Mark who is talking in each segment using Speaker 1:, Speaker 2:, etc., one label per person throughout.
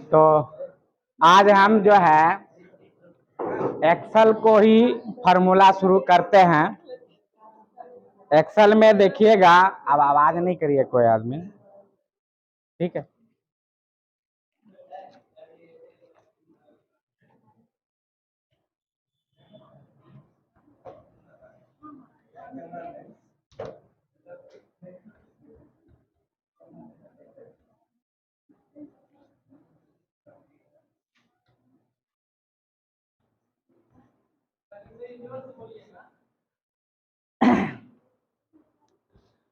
Speaker 1: तो आज हम जो है एक्सेल को ही फॉर्मूला शुरू करते हैं। एक्सेल में देखिएगा, अब आवाज नहीं करिए कोई आदमी, ठीक है।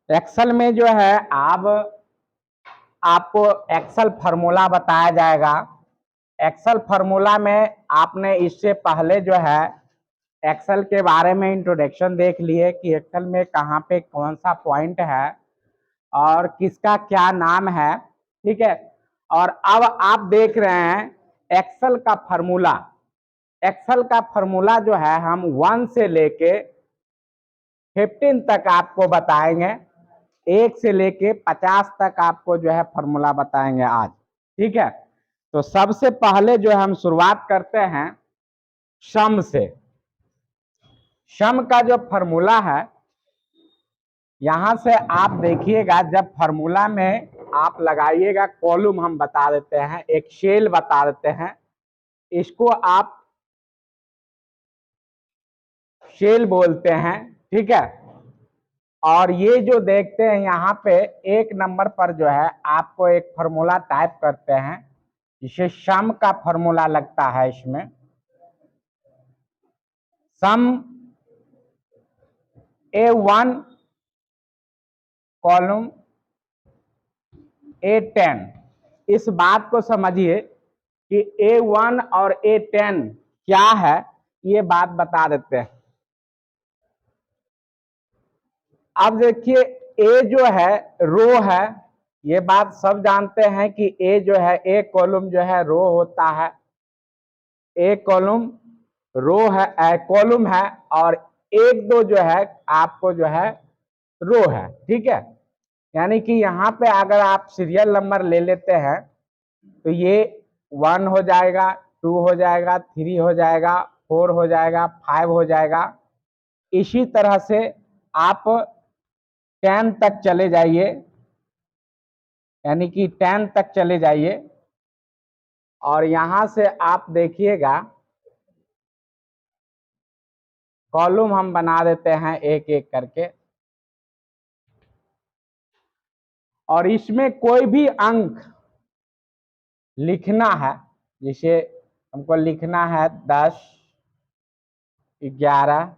Speaker 1: एक्सेल में जो है आपको एक्सेल फार्मूला बताया जाएगा। एक्सेल फार्मूला में आपने इससे पहले जो है एक्सेल के बारे में इंट्रोडक्शन देख लिए कि एक्सेल में कहाँ पे कौन सा पॉइंट है और किसका क्या नाम है, ठीक है। और अब आप देख रहे हैं एक्सेल का फार्मूला। एक्सेल का फार्मूला जो है हम 1 से लेके 15 तक आपको बताएंगे, 1 से लेके 50 तक आपको जो है फार्मूला बताएंगे आज, ठीक है। तो सबसे पहले जो हम शुरुआत करते हैं सम से। सम का जो फार्मूला है, यहां से आप देखिएगा, जब फार्मूला में आप लगाइएगा कॉलम हम बता देते हैं, एक सेल बता देते हैं, इसको आप सेल बोलते हैं, ठीक है। और ये जो देखते हैं यहाँ पे 1 नंबर पर जो है आपको एक फार्मूला टाइप करते हैं, जिसे सम का फार्मूला लगता है। इसमें सम A1 कॉलम A10। इस बात को समझिए कि A1 और A10 क्या है, ये बात बता देते हैं। अब देखिए ए जो है रो है, ये बात सब जानते हैं कि ए जो है, ए कॉलम जो है रो होता है, ए कॉलम रो है, कॉलम है, और 1 2 जो है आपको जो है रो है, ठीक है। यानी कि यहाँ पे अगर आप सीरियल नंबर ले लेते हैं तो ये 1 हो जाएगा, 2 हो जाएगा, 3 हो जाएगा, 4 हो जाएगा, 5 हो जाएगा। इसी तरह से आप 10 तक चले जाइए, यानी कि 10 तक चले जाइए। और यहां से आप देखिएगा कॉलम हम बना देते हैं एक एक करके, और इसमें कोई भी अंक लिखना है, जिसे हमको लिखना है 10 11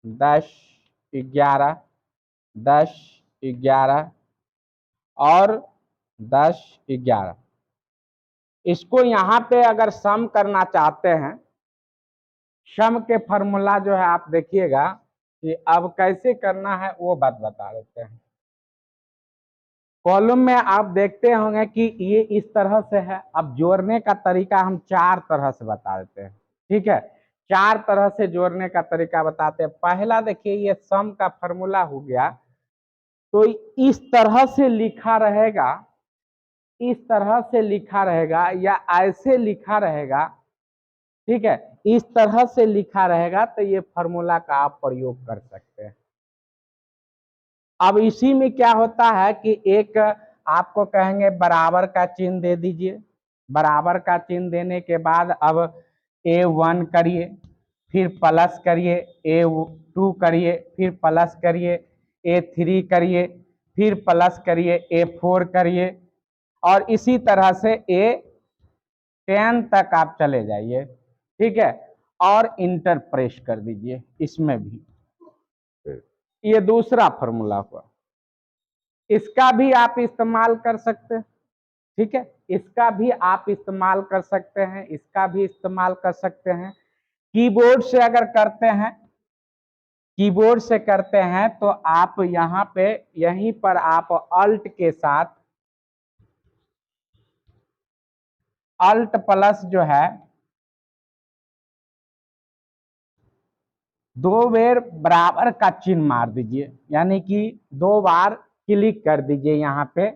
Speaker 1: 10 11 10 11 और 10 11। इसको यहाँ पे अगर सम करना चाहते हैं, सम के फार्मूला जो है आप देखिएगा कि अब कैसे करना है वो बात बता देते हैं। कॉलम में आप देखते होंगे कि ये इस तरह से है। अब जोड़ने का तरीका हम 4 तरह से बता देते हैं, ठीक है। 4 तरह से जोड़ने का तरीका बताते हैं। पहला देखिए, ये सम का फार्मूला हो गया, तो इस तरह से लिखा रहेगा, इस तरह से लिखा रहेगा या ऐसे लिखा रहेगा, ठीक है। इस तरह से लिखा रहेगा तो ये फार्मूला का आप प्रयोग कर सकते हैं। अब इसी में क्या होता है कि एक आपको कहेंगे बराबर का चिन्ह दे दीजिए। बराबर का चिन्ह देने के बाद अब A1 करिए, फिर प्लस करिए, A2 करिए, फिर प्लस करिए, A3 करिए, फिर प्लस करिए, A4 करिए, और इसी तरह से A10 तक आप चले जाइए, ठीक है। और इंटर प्रेस कर दीजिए। इसमें भी ये दूसरा फॉर्मूला हुआ, इसका भी आप इस्तेमाल कर सकते हैं, ठीक है। इसका भी आप इस्तेमाल कर सकते हैं, इसका भी इस्तेमाल कर सकते हैं। कीबोर्ड से अगर करते हैं, कीबोर्ड से करते हैं तो आप यहाँ पे यहीं पर आप अल्ट के साथ, अल्ट प्लस जो है 2 बार बराबर का चिन्ह मार दीजिए, यानी कि 2 बार क्लिक कर दीजिए यहाँ पे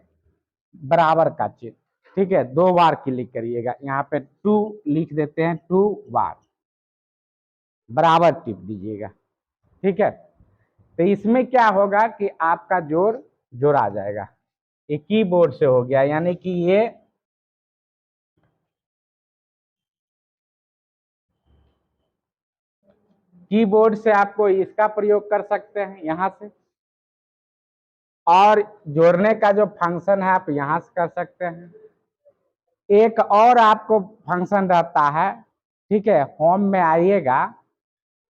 Speaker 1: बराबर का चिन्ह, ठीक है, 2 बार क्लिक करिएगा, यहाँ पे 2 लिख देते हैं, 2 बार बराबर टिप दीजिएगा। ठीक है, तो इसमें क्या होगा कि आपका जोड़ जोड़ा जाएगा। ये कीबोर्ड से हो गया, यानी कि ये कीबोर्ड से आपको इसका प्रयोग कर सकते हैं यहाँ से, और जोड़ने का जो फंक्शन है आप यहाँ से कर सकते हैं। एक और आपको फंक्शन रहता है, ठीक है, होम में आइएगा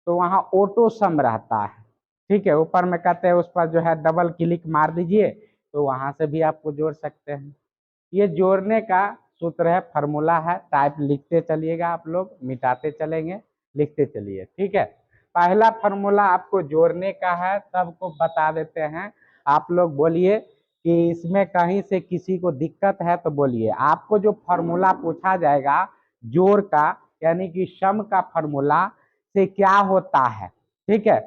Speaker 1: तो वहाँ ऑटो सम रहता है। ठीक है, ऊपर में कहते हैं उस पर जो है डबल क्लिक मार दीजिए तो वहाँ से भी आपको जोड़ सकते हैं। ये जोड़ने का सूत्र है, फार्मूला है, टाइप लिखते चलिएगा, आप लोग मिटाते चलेंगे, लिखते चलिए। ठीक है, पहला फार्मूला आपको जोड़ने का है, सबको बता देते हैं। आप लोग बोलिए कि इसमें कहीं से किसी को दिक्कत है तो बोलिए। आपको जो फार्मूला पूछा जाएगा जोड़ का, यानी कि सम का फार्मूला से क्या होता है, ठीक है,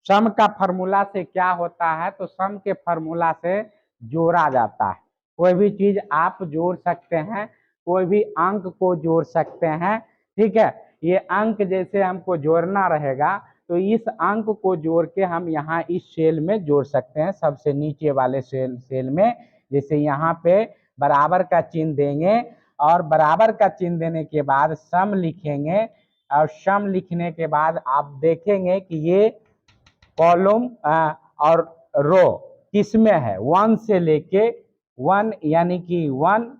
Speaker 1: सम का फार्मूला से क्या होता है, तो सम के फार्मूला से जोड़ा जाता है। कोई भी चीज आप जोड़ सकते हैं, कोई भी अंक को जोड़ सकते हैं। ठीक है, ये अंक जैसे हमको जोड़ना रहेगा तो इस अंक को जोड़ के हम यहाँ इस सेल में जोड़ सकते हैं, सबसे नीचे वाले सेल में। जैसे यहाँ पे बराबर का चिन्ह देंगे और बराबर का चिन्ह देने के बाद सम लिखेंगे, और सम लिखने के बाद आप देखेंगे कि ये कॉलम और रो किसमें है, 1 से लेके 1, यानी कि 1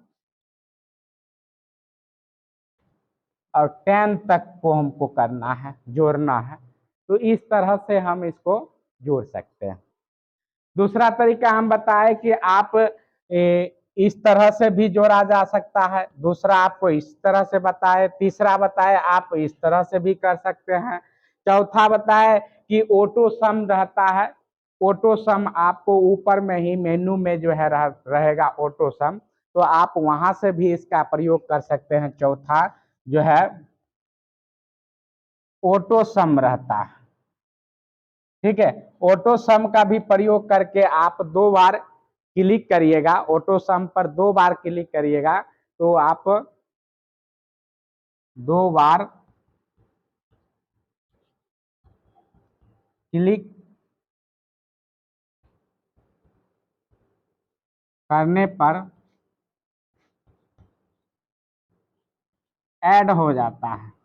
Speaker 1: और 10 तक को हमको करना है, जोड़ना है। तो इस तरह से हम इसको जोड़ सकते हैं। दूसरा तरीका हम बताए कि आप इस तरह से भी जोड़ा जा सकता है, दूसरा आपको इस तरह से बताए, तीसरा बताए आप इस तरह से भी कर सकते हैं, चौथा बताए कि ऑटो सम रहता है। ऑटो सम आपको ऊपर में ही मेनू में जो है रहेगा ऑटो सम, तो आप वहां से भी इसका प्रयोग कर सकते हैं। चौथा जो है ऑटो सम रहता है। ठीक है, ऑटो सम का भी प्रयोग करके आप 2 बार क्लिक करिएगा, ऑटो सम पर 2 बार क्लिक करिएगा तो आप 2 बार क्लिक करने पर ऐड हो जाता है।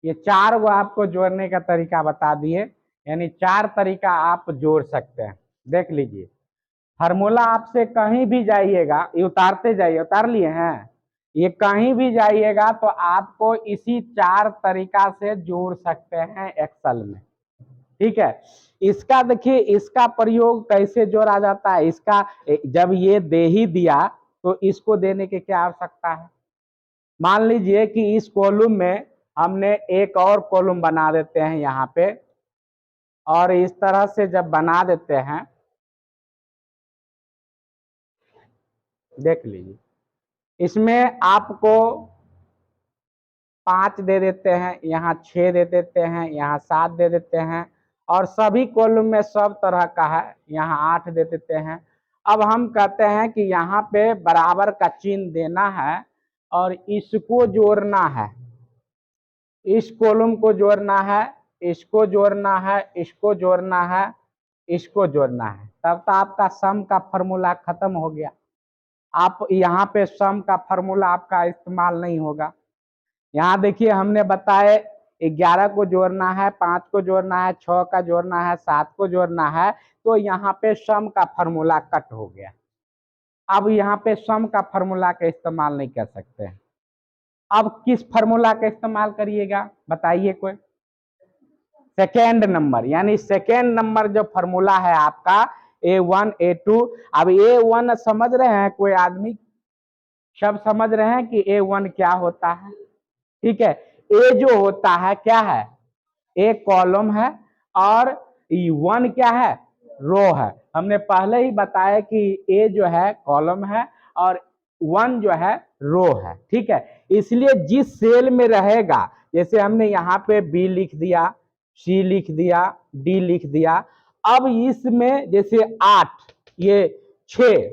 Speaker 1: ये 4 वो आपको जोड़ने का तरीका बता दिए, यानी 4 तरीका आप जोड़ सकते हैं। देख लीजिए, फार्मूला आपसे कहीं भी जाइएगा, ये उतारते जाइए, उतार लिए हैं, ये कहीं भी जाइएगा तो आपको इसी 4 तरीका से जोड़ सकते हैं एक्सेल में। ठीक है, इसका देखिए, इसका प्रयोग कैसे जोड़ा जाता है। इसका जब ये दे ही दिया तो इसको देने की क्या आवश्यकता है। मान लीजिए कि इस कॉलम में हमने एक और कॉलम बना देते हैं यहाँ पे, और इस तरह से जब बना देते हैं, देख लीजिए, इसमें आपको 5 दे देते हैं, यहाँ 6 दे देते हैं, यहाँ 7 दे देते हैं, और सभी कॉलम में सब तरह का है, यहाँ 8 दे देते हैं। अब हम कहते हैं कि यहाँ पे बराबर का चिन्ह देना है और इसको जोड़ना है, इस कॉलम को जोड़ना है, इसको जोड़ना है, इसको जोड़ना है, इसको जोड़ना है, तब तो आपका सम का फार्मूला खत्म हो गया। आप यहाँ पे सम का फार्मूला आपका इस्तेमाल नहीं होगा। यहाँ देखिए, हमने बताए 11 को जोड़ना है, 5 को जोड़ना है, 6 का जोड़ना है, 7 को जोड़ना है, तो यहाँ पे सम का फार्मूला कट हो गया। अब यहाँ पे सम का फार्मूला का इस्तेमाल नहीं कर सकते हैं। अब किस फार्मूला का इस्तेमाल करिएगा बताइए कोई। सेकेंड नंबर, यानी सेकेंड नंबर जो फार्मूला है आपका A1 A2। अब A1 समझ रहे हैं कोई आदमी, सब समझ रहे हैं कि A1 क्या होता है। ठीक है, ए जो होता है क्या है, एक कॉलम है, और 1 क्या है, रो है। हमने पहले ही बताया कि ए जो है कॉलम है और 1 जो है रो है। ठीक है, इसलिए जिस सेल में रहेगा, जैसे हमने यहाँ पे बी लिख दिया, सी लिख दिया, डी लिख दिया, अब इसमें जैसे 8, ये 6,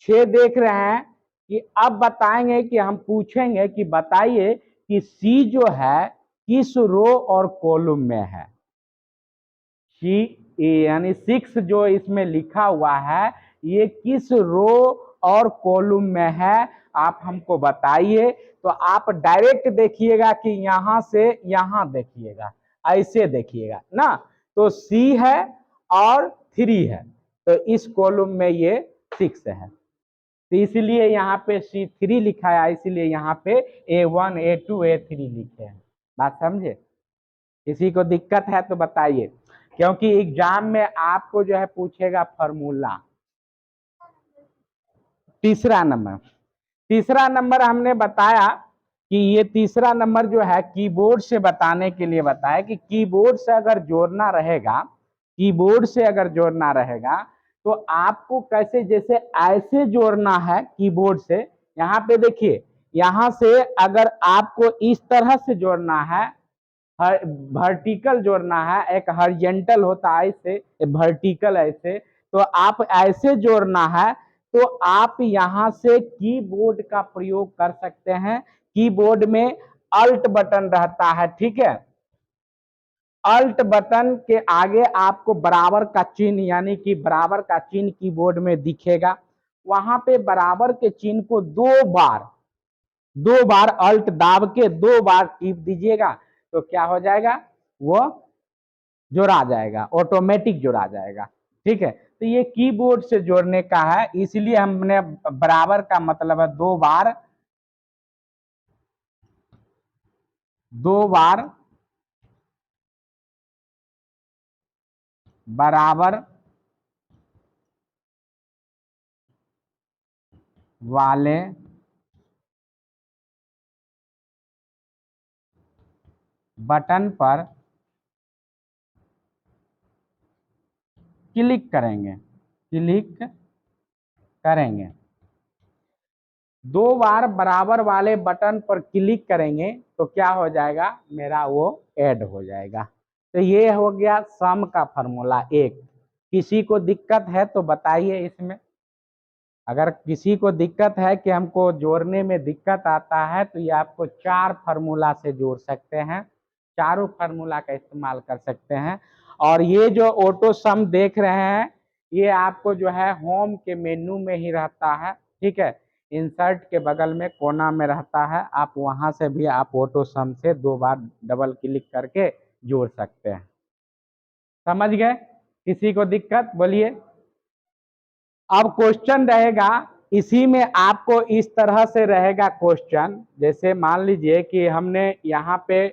Speaker 1: 6 देख रहे हैं कि अब बताएंगे कि हम पूछेंगे कि बताइए कि सी जो है किस रो और कॉलम में है। सी यानी 6 जो इसमें लिखा हुआ है ये किस रो और कॉलम में है, आप हमको बताइए। तो आप डायरेक्ट देखिएगा कि यहां से यहां देखिएगा, ऐसे देखिएगा ना। तो सी है और 3 है, तो इस कॉलम में ये 6 है, तो इसलिए यहाँ पे C3 लिखा है, इसलिए यहाँ पे A1 A2 A3 लिखे हैं। बात समझे? किसी को दिक्कत है तो बताइए, क्योंकि एग्जाम में आपको जो है पूछेगा फॉर्मूला। तीसरा नंबर हमने बताया कि ये तीसरा नंबर जो है कीबोर्ड से बताने के लिए बताया कि कीबोर्ड से अगर जोड़ना रहेगा, कीबोर्ड से अगर जोड़ना रहेगा तो आपको कैसे, जैसे ऐसे जोड़ना है कीबोर्ड से। यहाँ पे देखिए, यहाँ से अगर आपको इस तरह से जोड़ना है, वर्टिकल जोड़ना है, एक हॉरिजॉन्टल होता है ऐसे, वर्टिकल ऐसे, तो आप ऐसे जोड़ना है तो आप यहां से कीबोर्ड का प्रयोग कर सकते हैं। कीबोर्ड में अल्ट बटन रहता है, ठीक है। अल्ट बटन के आगे आपको बराबर का चिन्ह, यानी कि बराबर का चिन्ह कीबोर्ड में दिखेगा। वहां पे बराबर के चिन्ह को दो बार अल्ट दाब के 2 बार टिप दीजिएगा, तो क्या हो जाएगा, वो जोड़ा जाएगा, ऑटोमेटिक जोड़ा जाएगा, ठीक है। तो ये कीबोर्ड से जोड़ने का है, इसलिए हमने बराबर का मतलब है 2 बार बराबर वाले बटन पर क्लिक करेंगे, 2 बार बराबर वाले बटन पर क्लिक करेंगे तो क्या हो जाएगा, मेरा वो ऐड हो जाएगा। तो ये हो गया सम का फॉर्मूला 1। किसी को दिक्कत है तो बताइए इसमें। अगर किसी को दिक्कत है कि हमको जोड़ने में दिक्कत आता है तो ये आपको 4 फार्मूला से जोड़ सकते हैं, चारों फार्मूला का इस्तेमाल कर सकते हैं। और ये जो ऑटो सम देख रहे हैं ये आपको जो है होम के मेनू में ही रहता है, ठीक है। इंसर्ट के बगल में कोना में रहता है, आप वहां से भी आप ऑटो सम से 2 बार डबल क्लिक करके जोड़ सकते हैं। समझ गए? किसी को दिक्कत बोलिए। अब क्वेश्चन रहेगा, इसी में आपको इस तरह से रहेगा क्वेश्चन, जैसे मान लीजिए कि हमने यहाँ पे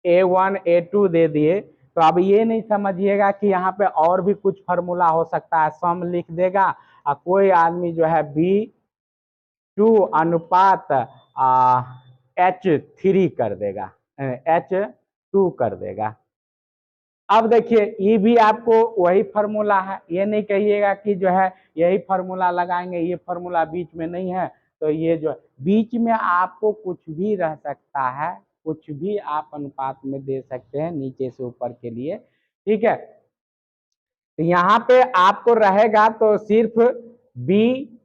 Speaker 1: A1 A2 दे दिए, तो अब ये नहीं समझिएगा कि यहाँ पे और भी कुछ फार्मूला हो सकता है, सम लिख देगा और कोई आदमी जो है B2 अनुपात H3 कर देगा, H2 कर देगा। अब देखिए ये भी आपको वही फार्मूला है, ये नहीं कहिएगा कि जो है यही फार्मूला लगाएंगे, ये फार्मूला बीच में नहीं है। तो ये जो बीच में आपको कुछ भी रह सकता है, कुछ भी आप अनुपात में दे सकते हैं नीचे से ऊपर के लिए, ठीक है। तो यहाँ पे आपको रहेगा तो सिर्फ बी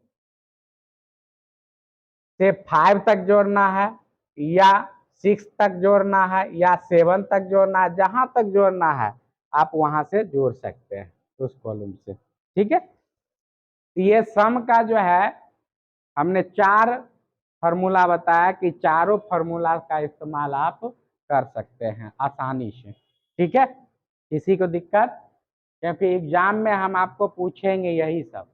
Speaker 1: से 5 तक जोड़ना है या 6 तक जोड़ना है या 7 तक जोड़ना है, जहां तक जोड़ना है आप वहां से जोड़ सकते हैं उस कॉलम से, ठीक है। ये सम का जो है हमने 4 फार्मूला बताया कि चारों फार्मूला का इस्तेमाल आप कर सकते हैं आसानी से, ठीक है। किसी को दिक्कत? क्योंकि एग्जाम में हम आपको पूछेंगे यही सब,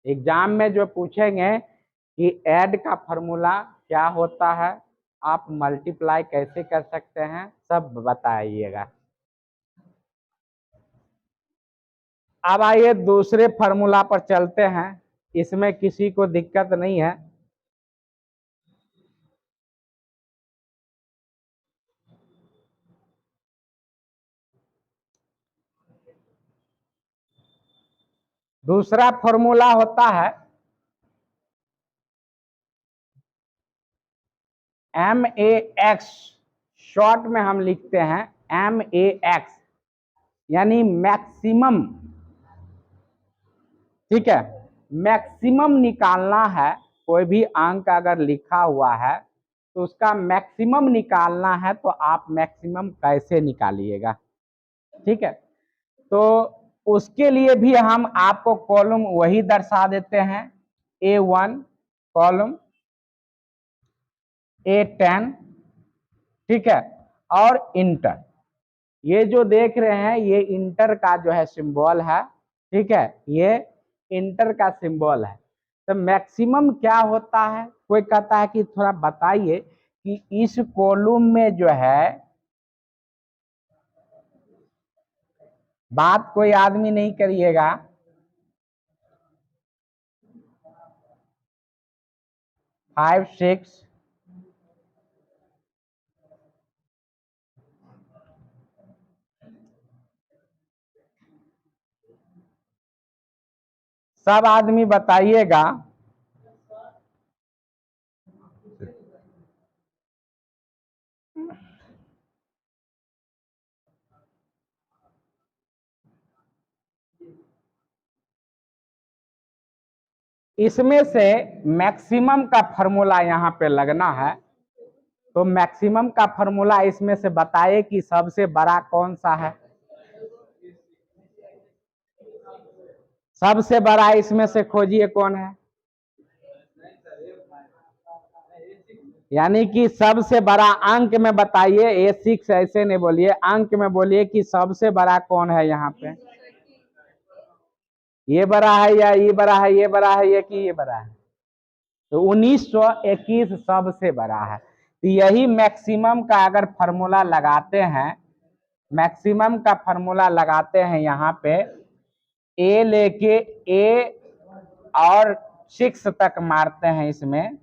Speaker 1: एग्जाम में जो पूछेंगे कि ऐड का फार्मूला क्या होता है, आप मल्टीप्लाई कैसे कर सकते हैं, सब बताइएगा। अब आइए दूसरे फार्मूला पर चलते हैं, इसमें किसी को दिक्कत नहीं है। दूसरा फार्मूला होता है MAX, शॉर्ट में हम लिखते हैं MAX, यानी मैक्सिमम, ठीक है। मैक्सिमम निकालना है, कोई भी अंक अगर लिखा हुआ है तो उसका मैक्सिमम निकालना है, तो आप मैक्सिमम कैसे निकालिएगा, ठीक है। तो उसके लिए भी हम आपको कॉलम वही दर्शा देते हैं, A1 कॉलम, A10, ठीक है, और इंटर। ये जो देख रहे हैं ये इंटर का जो है सिंबल है, ठीक है, ये इंटर का सिंबल है। तो मैक्सिमम क्या होता है, कोई कहता है कि थोड़ा बताइए कि इस कॉलम में जो है, बात कोई आदमी नहीं करिएगा, फाइव सिक्स सब आदमी बताइएगा। इसमें से मैक्सिमम का फॉर्मूला यहाँ पे लगना है, तो मैक्सिमम का फॉर्मूला इसमें से बताइए कि सबसे बड़ा कौन सा है, सबसे बड़ा इसमें से खोजिए कौन है, यानी कि सबसे बड़ा अंक में बताइए, A6 ऐसे नहीं बोलिए, अंक में बोलिए कि सबसे बड़ा कौन है यहाँ पे, ये बड़ा है या ये बड़ा है, ये बड़ा है या कि ये बड़ा है, तो 1921 सबसे बड़ा है। तो यही मैक्सिमम का अगर फॉर्मूला लगाते हैं, मैक्सिमम का फॉर्मूला लगाते हैं यहाँ पे, ए लेके ए और 6 तक मारते हैं इसमें,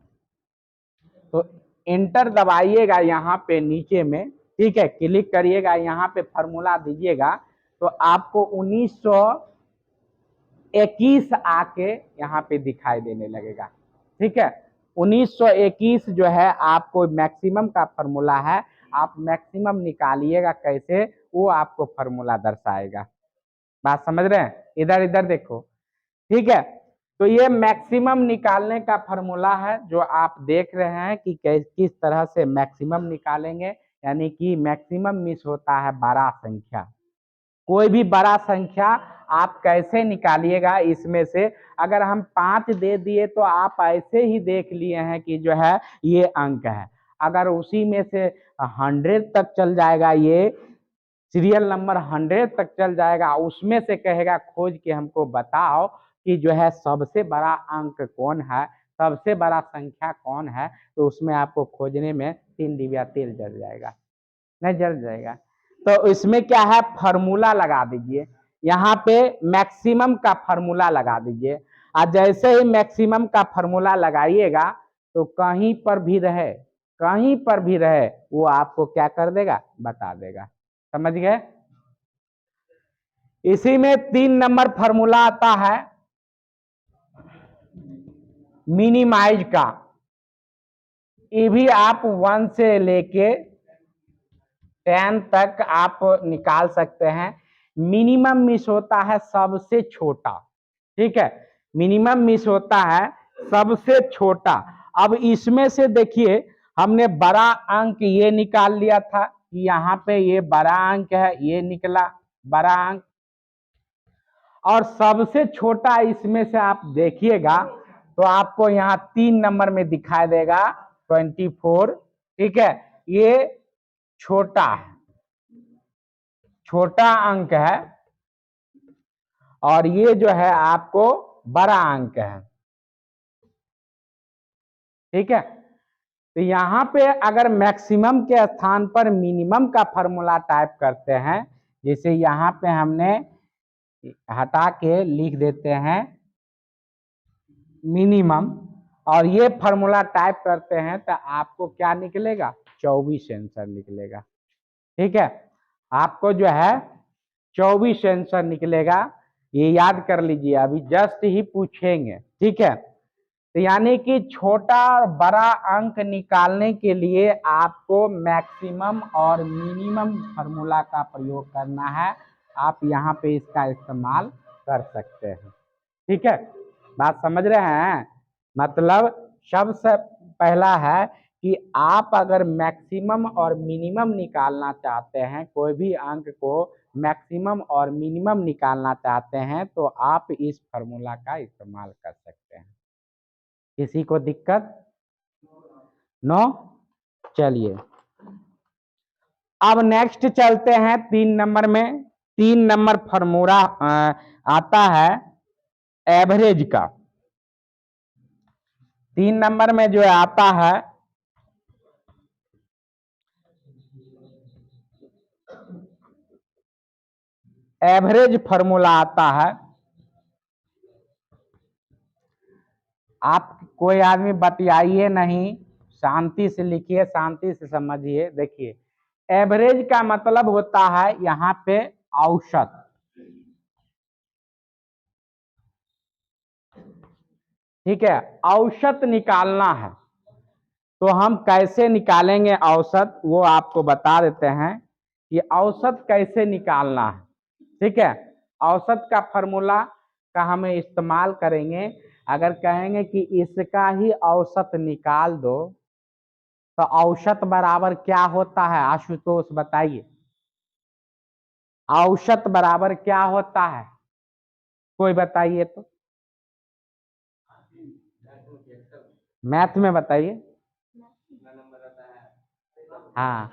Speaker 1: तो इंटर दबाइएगा यहाँ पे नीचे में, ठीक है, क्लिक करिएगा, यहाँ पे फॉर्मूला दीजिएगा, तो आपको 1921 आके यहाँ पे दिखाई देने लगेगा, ठीक है। 1921 जो है आपको मैक्सिमम का फॉर्मूला है, आप मैक्सिमम निकालिएगा कैसे, वो आपको फॉर्मूला दर्शाएगा। बात समझ रहे हैं, इधर इधर देखो, ठीक है। तो ये मैक्सिमम निकालने का फॉर्मूला है, जो आप देख रहे हैं कि किस तरह से मैक्सिमम निकालेंगे, यानी कि मैक्सिमम मिस होता है बड़ा संख्या, कोई भी बड़ा संख्या आप कैसे निकालिएगा, इसमें से अगर हम 5 दे दिए तो आप ऐसे ही देख लिए हैं कि जो है ये अंक है, अगर उसी में से 100 तक चल जाएगा, ये सीरियल नंबर 100 तक चल जाएगा, उसमें से कहेगा खोज के हमको बताओ कि जो है सबसे बड़ा अंक कौन है, सबसे बड़ा संख्या कौन है, तो उसमें आपको खोजने में 3 डिबिया तेल जल जाएगा, नहीं जल जाएगा। तो इसमें क्या है, फार्मूला लगा दीजिए, यहाँ पे मैक्सिमम का फार्मूला लगा दीजिए, और जैसे ही मैक्सिमम का फार्मूला लगाइएगा तो कहीं पर भी रहे, कहीं पर भी रहे, वो आपको क्या कर देगा, बता देगा, समझ गए। इसी में 3 नंबर फार्मूला आता है मिनिमाइज का, ये भी आप 1 से लेके 10 तक आप निकाल सकते हैं। मिनिमम मिस होता है सबसे छोटा, ठीक है, मिनिमम मिस होता है सबसे छोटा। अब इसमें से देखिए हमने बड़ा अंक ये निकाल लिया था कि यहाँ पे ये बड़ा अंक है, ये निकला बड़ा अंक, और सबसे छोटा इसमें से आप देखिएगा तो आपको यहाँ 3 नंबर में दिखाई देगा 24, ठीक है, ये छोटा है, छोटा अंक है, और ये जो है आपको बड़ा अंक है, ठीक है। तो यहाँ पे अगर मैक्सिमम के स्थान पर मिनिमम का फॉर्मूला टाइप करते हैं, जैसे यहाँ पे हमने हटा के लिख देते हैं मिनिमम, और ये फॉर्मूला टाइप करते हैं, तो आपको क्या निकलेगा, 24 आंसर निकलेगा, ठीक है, आपको जो है 24 आंसर निकलेगा, ये याद कर लीजिए, अभी जस्ट ही पूछेंगे, ठीक है। तो यानी कि छोटा और बड़ा अंक निकालने के लिए आपको मैक्सिमम और मिनिमम फार्मूला का प्रयोग करना है, आप यहाँ पे इसका इस्तेमाल कर सकते हैं, ठीक है। बात समझ रहे हैं? मतलब सबसे पहला है कि आप अगर मैक्सिमम और मिनिमम निकालना चाहते हैं, कोई भी अंक को मैक्सिमम और मिनिमम निकालना चाहते हैं, तो आप इस फॉर्मूला का इस्तेमाल कर सकते हैं। किसी को दिक्कत? नो? चलिए अब नेक्स्ट चलते हैं 3 नंबर में। 3 नंबर फॉर्मूला आता है एवरेज का। 3 नंबर में जो आता है एवरेज फॉर्मूला आता है। आप कोई आदमी बतियाइए नहीं, शांति से लिखिए, शांति से समझिए। देखिए एवरेज का मतलब होता है यहाँ पे औसत। ठीक है, औसत निकालना है। तो हम कैसे निकालेंगे औसत, वो आपको बता देते हैं कि औसत कैसे निकालना है। ठीक है, औसत का फॉर्मूला का हम इस्तेमाल करेंगे। अगर कहेंगे कि इसका ही औसत निकाल दो, तो औसत बराबर क्या होता है आशुतोष बताइए? औसत बराबर क्या होता है, कोई बताइए तो, मैथ में बताइए। हाँ,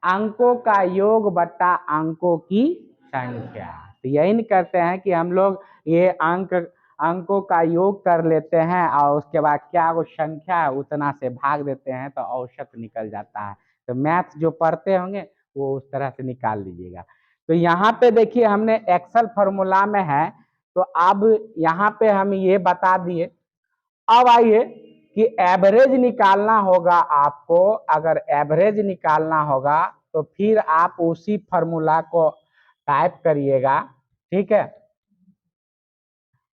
Speaker 1: अंकों का योग बटा अंकों की संख्या। तो यही नहीं करते हैं कि हम लोग ये अंकों का योग कर लेते हैं और उसके बाद क्या वो संख्या है उतना से भाग देते हैं, तो औसत निकल जाता है। तो मैथ जो पढ़ते होंगे वो उस तरह से निकाल लीजिएगा। तो यहाँ पे देखिए हमने एक्सेल फॉर्मूला में है, तो अब यहाँ पे हम ये बता दिए। अब आइए कि एवरेज निकालना होगा आपको। अगर एवरेज निकालना होगा तो फिर आप उसी फॉर्मूला को टाइप करिएगा। ठीक है,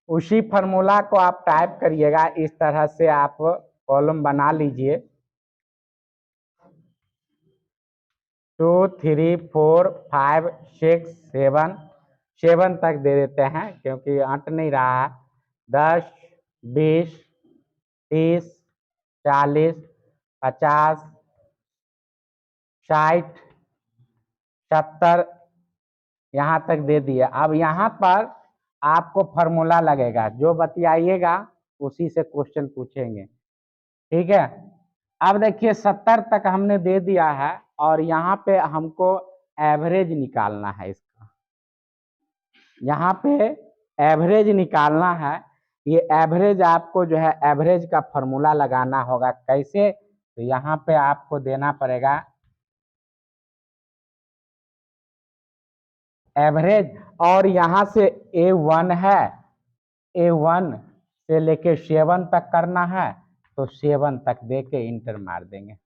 Speaker 1: उसी फॉर्मूला को आप टाइप करिएगा। इस तरह से आप कॉलम बना लीजिए। 2 3 4 5 6 7 तक दे देते हैं क्योंकि अंट नहीं रहा है। 10 20 30 40 50 60 70 यहाँ तक दे दिया। अब यहाँ पर आपको फॉर्मूला लगेगा, जो बतियाइएगा उसी से क्वेश्चन पूछेंगे। ठीक है, अब देखिए 70 तक हमने दे दिया है और यहाँ पे हमको एवरेज निकालना है इसका। यहाँ पे एवरेज निकालना है। ये एवरेज आपको जो है एवरेज का फॉर्मूला लगाना होगा। कैसे? तो यहाँ पे आपको देना पड़ेगा एवरेज, और यहाँ से A1 है, A1 से लेके 7 तक करना है, तो 7 तक दे के इंटर मार देंगे।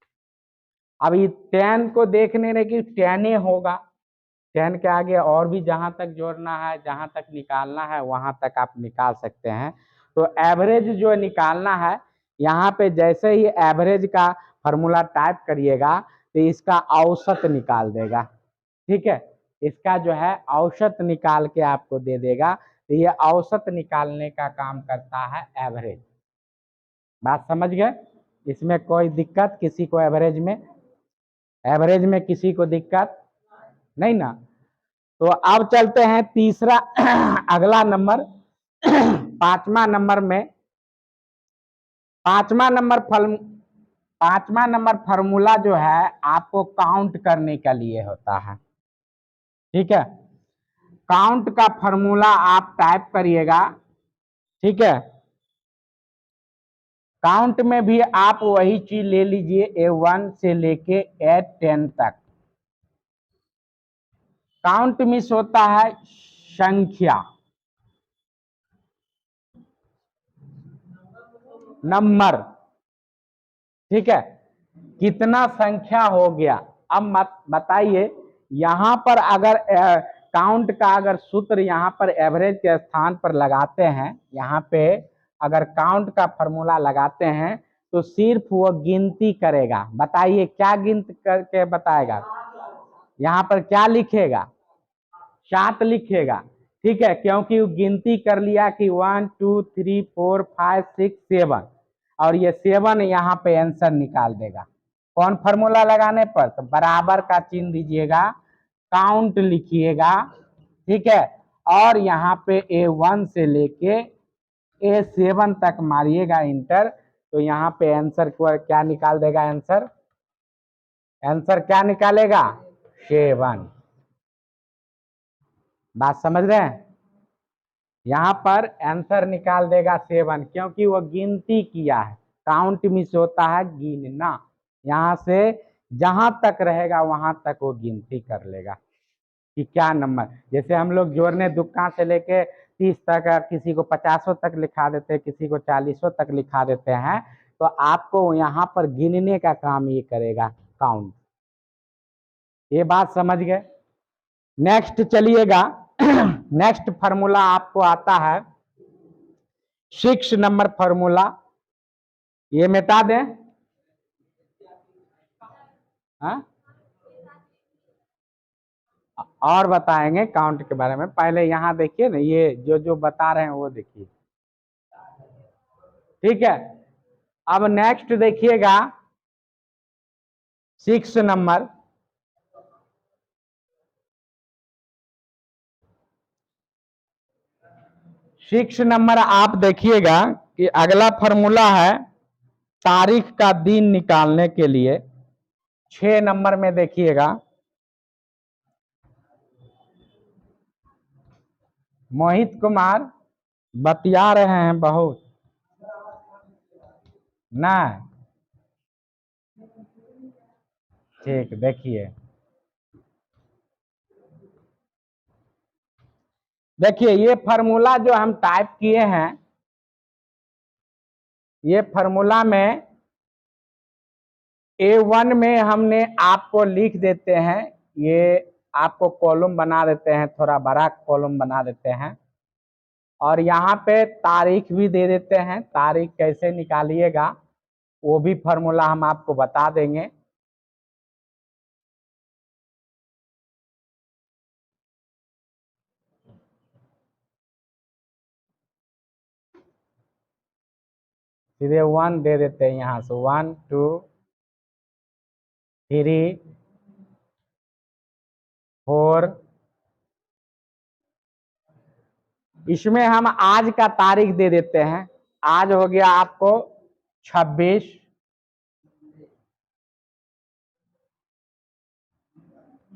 Speaker 1: अब ये 10 को देखने रहे कि 10 होगा, 10 के आगे और भी जहां तक जोड़ना है, जहां तक निकालना है वहां तक आप निकाल सकते हैं। तो एवरेज जो निकालना है, यहाँ पे जैसे ही एवरेज का फॉर्मूला टाइप करिएगा तो इसका औसत निकाल देगा। ठीक है, इसका जो है औसत निकाल के आपको दे देगा। तो ये औसत निकालने का काम करता है एवरेज। बात समझ गए? इसमें कोई दिक्कत किसी को एवरेज में? एवरेज में किसी को दिक्कत नहीं ना? तो अब चलते हैं तीसरा अगला नंबर 5वां नंबर में। 5वां नंबर फॉर्मूला जो है आपको काउंट करने के लिए होता है। ठीक है, काउंट का फॉर्मूला आप टाइप करिएगा। ठीक है, काउंट में भी आप वही चीज ले लीजिए, A1 से लेके A10 तक। काउंट मीन्स होता है संख्या, नंबर। ठीक है, कितना संख्या हो गया। अब मत बताइए, यहाँ पर अगर काउंट का अगर सूत्र यहाँ पर एवरेज के स्थान पर लगाते हैं, यहाँ पे अगर काउंट का फॉर्मूला लगाते हैं तो सिर्फ वो गिनती करेगा। बताइए क्या गिनती करके बताएगा? यहाँ पर क्या लिखेगा? 7 लिखेगा। ठीक है, क्योंकि वो गिनती कर लिया कि 1 2 3 4 5 6 7 और ये 7 यहाँ पे आंसर निकाल देगा। कौन फॉर्मूला लगाने पर? तो बराबर का चिन्ह दीजिएगा, काउंट लिखिएगा, ठीक है, और यहाँ पे A1 से लेके A7 तक मारिएगा इंटर, तो यहाँ पे आंसर को क्या निकाल देगा? आंसर क्या निकालेगा? 7। बात समझ रहे हैं? यहाँ पर आंसर निकाल देगा 7, क्योंकि वो गिनती किया है। काउंट मिस होता है गिनना, यहाँ से जहां तक रहेगा वहां तक वो गिनती कर लेगा कि क्या नंबर। जैसे हम लोग जोड़ने दुक्का से लेके 30 तक, किसी को 50 तक लिखा देते हैं, किसी को 40 तक लिखा देते हैं, तो आपको यहाँ पर गिनने का काम ये करेगा काउंट। ये बात समझ गए? नेक्स्ट चलिएगा। नेक्स्ट फार्मूला आपको आता है 6 नंबर फार्मूला, ये मिटा दें। हाँ? और बताएंगे काउंट के बारे में, पहले यहाँ देखिए ना, ये जो जो बता रहे हैं वो देखिए, ठीक है। अब नेक्स्ट देखिएगा 6 नंबर, आप देखिएगा कि अगला फॉर्मूला है तारीख का दिन निकालने के लिए। 6 नंबर में देखिएगा, मोहित कुमार बतिया रहे हैं बहुत ना, ठीक, देखिए ये फार्मूला जो हम टाइप किए हैं, ये फार्मूला में A1 में हमने आपको लिख देते हैं, ये आपको कॉलम बना देते हैं, थोड़ा बड़ा कॉलम बना देते हैं, और यहाँ पे तारीख भी दे देते हैं। तारीख कैसे निकालिएगा वो भी फार्मूला हम आपको बता देंगे। सीधे 1 दे देते हैं, यहाँ से 1 2 3 4, इसमें हम आज का तारीख दे देते हैं। आज हो गया आपको 26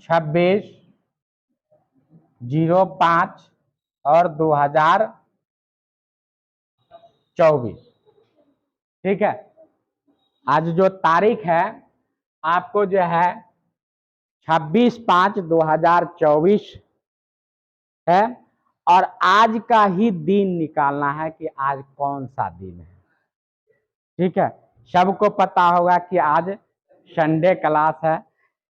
Speaker 1: 05 और 2024, ठीक है। आज जो तारीख है आपको जो है 26/5/2024 है, और आज का ही दिन निकालना है कि आज कौन सा दिन है, ठीक है। सबको पता होगा कि आज संडे क्लास है,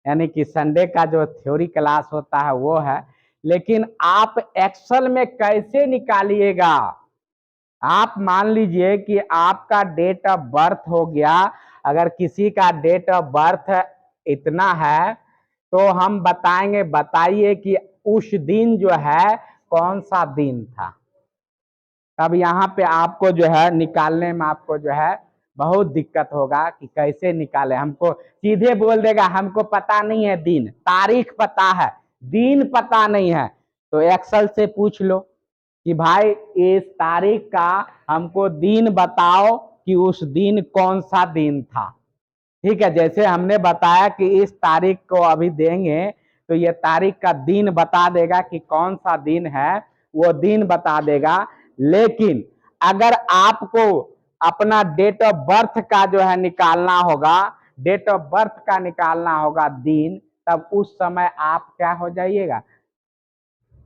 Speaker 1: यानी कि संडे का जो थ्योरी क्लास होता है वो है, लेकिन आप एक्सेल में कैसे निकालिएगा? आप मान लीजिए कि आपका डेट ऑफ बर्थ हो गया, अगर किसी का डेट ऑफ बर्थ इतना है तो हम बताएंगे, बताइए कि उस दिन जो है कौन सा दिन था। तब यहाँ पे आपको जो है निकालने में आपको जो है बहुत दिक्कत होगा कि कैसे निकाले। हमको सीधे बोल देगा हमको पता नहीं है दिन, तारीख पता है, दिन पता नहीं है, तो एक्सेल से पूछ लो कि भाई इस तारीख का हमको दिन बताओ कि उस दिन कौन सा दिन था, ठीक है। जैसे हमने बताया कि इस तारीख को अभी देंगे तो ये तारीख का दिन बता देगा कि कौन सा दिन है, वो दिन बता देगा। लेकिन अगर आपको अपना डेट ऑफ बर्थ का जो है निकालना होगा, डेट ऑफ बर्थ का निकालना होगा दिन, तब उस समय आप क्या हो जाइएगा,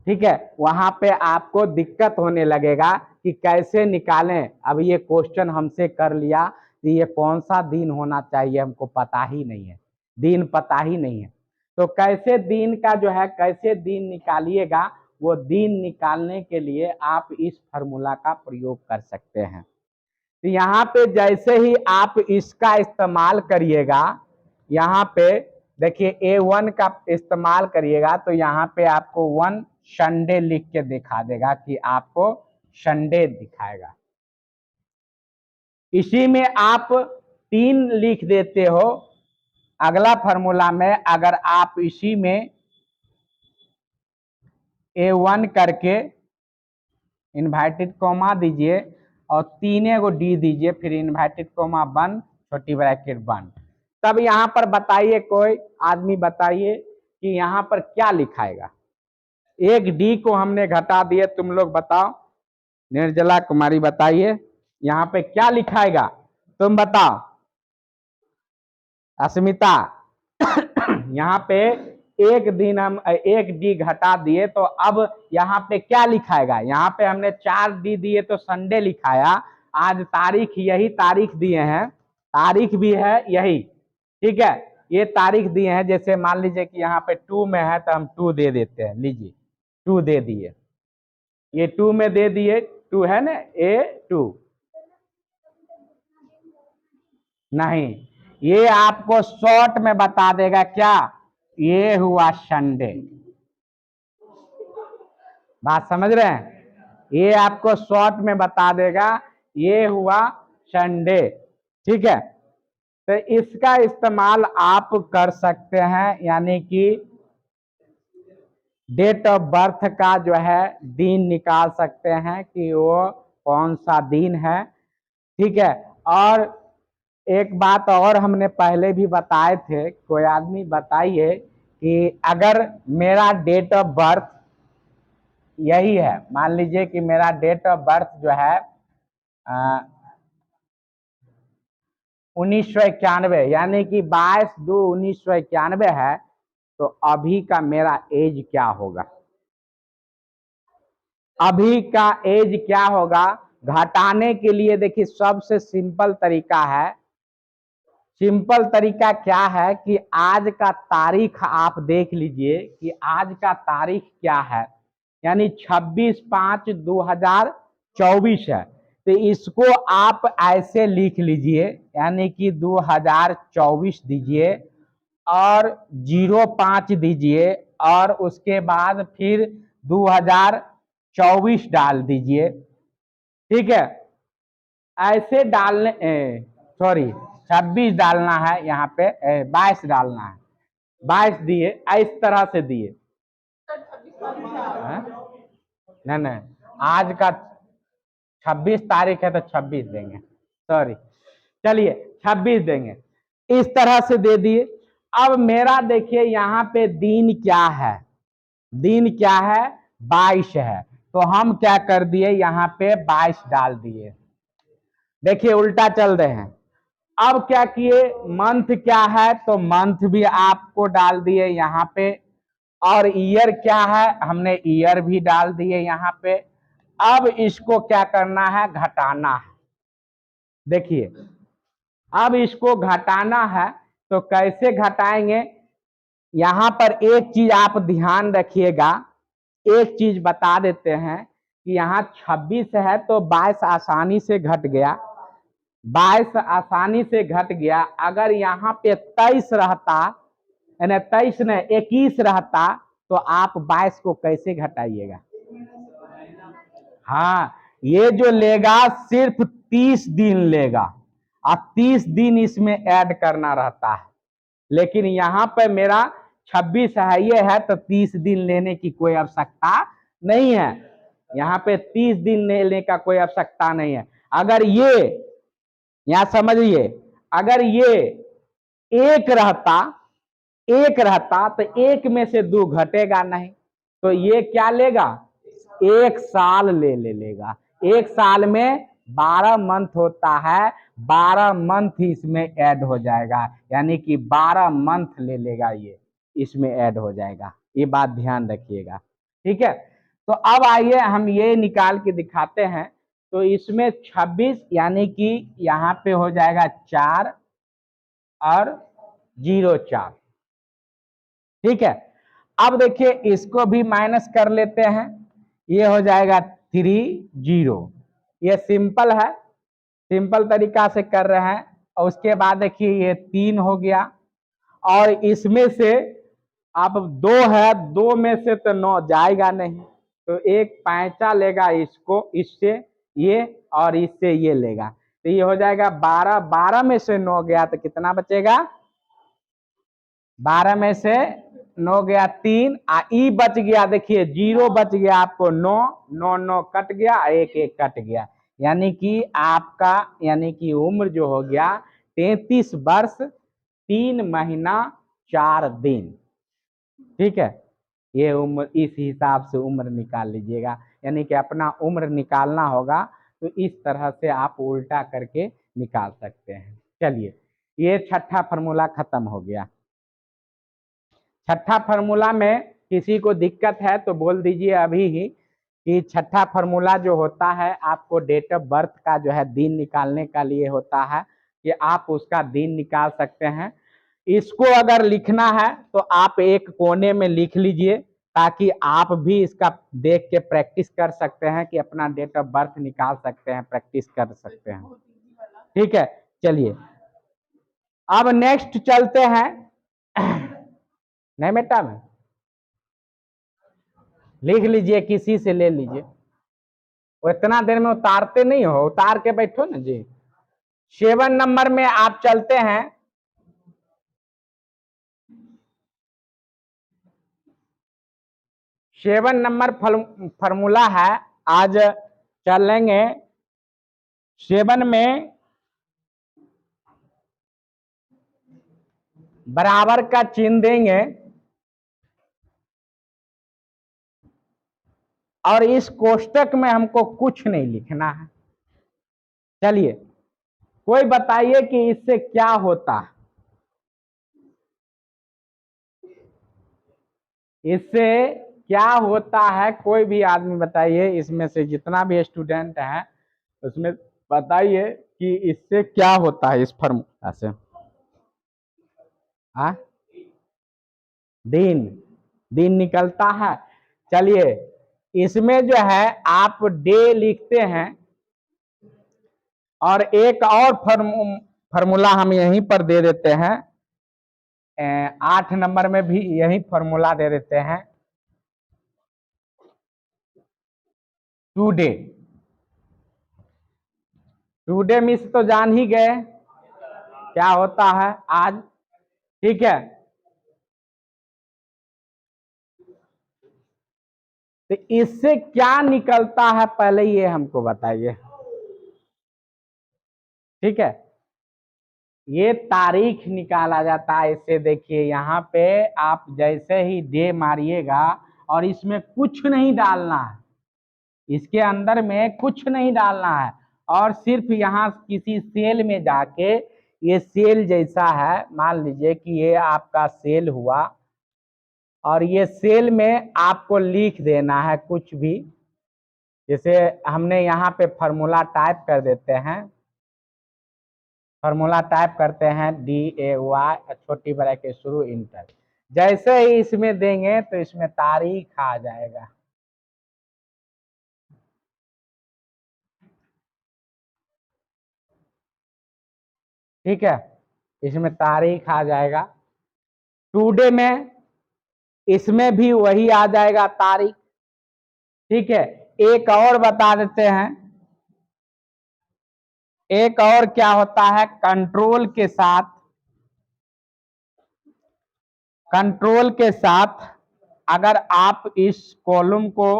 Speaker 1: ठीक है, वहां पे आपको दिक्कत होने लगेगा कि कैसे निकालें। अब ये क्वेश्चन हमसे कर लिया कि ये कौन सा दिन होना चाहिए, हमको पता ही नहीं है, दिन पता ही नहीं है, तो कैसे दिन का जो है कैसे दिन निकालिएगा, वो दिन निकालने के लिए आप इस फार्मूला का प्रयोग कर सकते हैं। तो यहाँ पे जैसे ही आप इसका इस्तेमाल करिएगा, यहाँ पे देखिए A1 का इस्तेमाल करिएगा तो यहाँ पे आपको 1 संडे लिख के दिखा देगा कि आपको संडे दिखाएगा। इसी में आप 3 लिख देते हो। अगला फॉर्मूला में अगर आप इसी में A1 करके इन्वर्टेड कॉमा दीजिए और 3 गो डी दीजिए, फिर इन्वर्टेड कॉमा 1 छोटी ब्रैकेट 1, तब यहाँ पर बताइए, कोई आदमी बताइए कि यहाँ पर क्या लिखाएगा। एक डी को हमने घटा दिए, तुम लोग बताओ। निर्जला कुमारी बताइए यहाँ पे क्या लिखाएगा, तुम बताओ। अस्मिता यहाँ पे एक डी घटा दिए, तो अब यहाँ पे क्या लिखाएगा। यहाँ पे हमने 4 डी दिए तो संडे लिखाया। आज तारीख यही तारीख दिए हैं, तारीख भी है यही, ठीक है। ये तारीख दिए हैं, जैसे मान लीजिए कि यहाँ पे 2 में है तो हम 2 दे देते हैं, लीजिए 2 दे दिए, ये 2 में दे दिए, 2 है ना, A2 नहीं, ये आपको शॉर्ट में बता देगा क्या, ये हुआ संडे। बात समझ रहे हैं, ये आपको शॉर्ट में बता देगा ये हुआ संडे, ठीक है। तो इसका इस्तेमाल आप कर सकते हैं, यानी कि डेट ऑफ बर्थ का जो है दिन निकाल सकते हैं कि वो कौन सा दिन है, ठीक है। और एक बात और हमने पहले भी बताए थे, कोई आदमी बताइए कि अगर मेरा डेट ऑफ बर्थ यही है, मान लीजिए कि मेरा डेट ऑफ बर्थ जो है 1991, यानी कि 22/2/1991 है, तो अभी का मेरा एज क्या होगा, अभी का एज क्या होगा। घटाने के लिए देखिए सबसे सिंपल तरीका है, सिंपल तरीका क्या है कि आज का तारीख आप देख लीजिए कि आज का तारीख क्या है, यानी 26/5/2024 है। तो इसको आप ऐसे लिख लीजिए, यानी कि 2024 दीजिए और 05 दीजिए और उसके बाद फिर 2024 डाल दीजिए, ठीक है। ऐसे डालने, सॉरी 26 डालना है, यहाँ पे 22 डालना है, 22 दिए, इस तरह से दिए। नहीं नहीं, आज का 26 तारीख है तो 26 देंगे, सॉरी, चलिए 26 देंगे, इस तरह से दे दिए। अब मेरा देखिए यहाँ पे दिन क्या है, दिन क्या है 22 है, तो हम क्या कर दिए यहाँ पे 22 डाल दिए। देखिए उल्टा चल रहे हैं। अब क्या किए, मंथ क्या है तो मंथ भी आपको डाल दिए यहाँ पे, और ईयर क्या है हमने ईयर भी डाल दिए यहाँ पे। अब इसको क्या करना है, घटाना है। देखिए अब इसको घटाना है, तो कैसे घटाएंगे, यहाँ पर एक चीज आप ध्यान रखिएगा, एक चीज बता देते हैं कि यहाँ 26 है तो 22 आसानी से घट गया, 22 आसानी से घट गया। अगर यहाँ पे 23 रहता, यानी 23 ने 21 रहता, तो आप 22 को कैसे घटाइएगा। हाँ, ये जो लेगा सिर्फ 30 दिन लेगा और 30 दिन इसमें ऐड करना रहता है, लेकिन यहाँ पे मेरा 26 है, ये है तो 30 दिन लेने की कोई आवश्यकता नहीं है, यहाँ पे 30 दिन लेने का कोई आवश्यकता नहीं है। अगर ये यहाँ समझिए, अगर ये एक रहता तो एक में से 2 घटेगा नहीं, तो ये क्या लेगा, 1 साल लेगा। 1 साल में 12 मंथ होता है, 12 मंथ इसमें ऐड हो जाएगा, यानी कि 12 मंथ ले लेगा, ये इसमें ऐड हो जाएगा। ये बात ध्यान रखिएगा, ठीक है। तो अब आइए हम ये निकाल के दिखाते हैं। तो इसमें 26 यानी कि यहाँ पे हो जाएगा 4 और 04, ठीक है। अब देखिए इसको भी माइनस कर लेते हैं, ये हो जाएगा 30। ये सिंपल है, सिंपल तरीका से कर रहे हैं। और उसके बाद देखिए ये 3 हो गया, और इसमें से अब 2 है, 2 में से तो 9 जाएगा नहीं, तो एक पैंचा लेगा इसको, इससे ये और इससे ये लेगा, तो ये हो जाएगा 12, 12 में से 9 गया तो कितना बचेगा, 12 में से 9 गया 3, ई बच गया, देखिए 0 बच गया आपको 9, 9 9 कट गया, 1 1 कट गया, यानी कि आपका यानी कि उम्र जो हो गया 33 वर्ष 3 महीना 4 दिन। ठीक है, ये उम्र इस हिसाब से उम्र निकाल लीजिएगा, यानी कि अपना उम्र निकालना होगा तो इस तरह से आप उल्टा करके निकाल सकते हैं। चलिए, ये छठा फॉर्मूला खत्म हो गया। छठा फॉर्मूला में किसी को दिक्कत है तो बोल दीजिए अभी ही कि छठा फॉर्मूला जो होता है आपको डेट ऑफ बर्थ का जो है दिन निकालने का लिए होता है, कि आप उसका दिन निकाल सकते हैं। इसको अगर लिखना है तो आप एक कोने में लिख लीजिए, ताकि आप भी इसका देख के प्रैक्टिस कर सकते हैं कि अपना डेट ऑफ बर्थ निकाल सकते हैं, प्रैक्टिस कर सकते हैं। ठीक है, चलिए अब नेक्स्ट चलते हैं। नहीं बेटा, में लिख लीजिए, किसी से ले लीजिए, वो इतना देर में उतारते नहीं हो, उतार के बैठो ना जी। 7 नंबर में आप चलते हैं। सेवन नंबर फॉर्मूला है, आज चलेंगे 7 में बराबर का चिन्ह देंगे और इस कोष्टक में हमको कुछ नहीं लिखना है। चलिए, कोई बताइए कि इससे क्या होता है, इससे क्या होता है, कोई भी आदमी बताइए, इसमें से जितना भी स्टूडेंट है उसमें बताइए कि इससे क्या होता है, इस फॉर्मूला से। हाँ, दिन, दिन निकलता है। चलिए, इसमें जो है आप डे लिखते हैं, और एक और फॉर्मूला हम यहीं पर दे देते हैं, 8 नंबर में भी यही फॉर्मूला दे देते हैं, टुडे। टुडे मिस तो जान ही गए क्या होता है, आज। ठीक है, तो इससे क्या निकलता है पहले ये हमको बताइए। ठीक है, ये तारीख निकाला जाता है इससे। देखिए यहाँ पे आप जैसे ही डे मारिएगा, और इसमें कुछ नहीं डालना है, इसके अंदर में कुछ नहीं डालना है, और सिर्फ यहाँ किसी सेल में जाके, ये सेल जैसा है, मान लीजिए कि ये आपका सेल हुआ, और ये सेल में आपको लिख देना है कुछ भी, जैसे हमने यहाँ पे फॉर्मूला टाइप कर देते हैं, फॉर्मूला टाइप करते हैं DAY छोटी ब्रैकेट शुरू इंटर, जैसे ही इसमें देंगे तो इसमें तारीख आ जाएगा। ठीक है, इसमें तारीख आ जाएगा। टुडे में इसमें भी वही आ जाएगा तारीख। ठीक है, एक और बता देते हैं, एक और क्या होता है, कंट्रोल के साथ, कंट्रोल के साथ अगर आप इस कॉलम को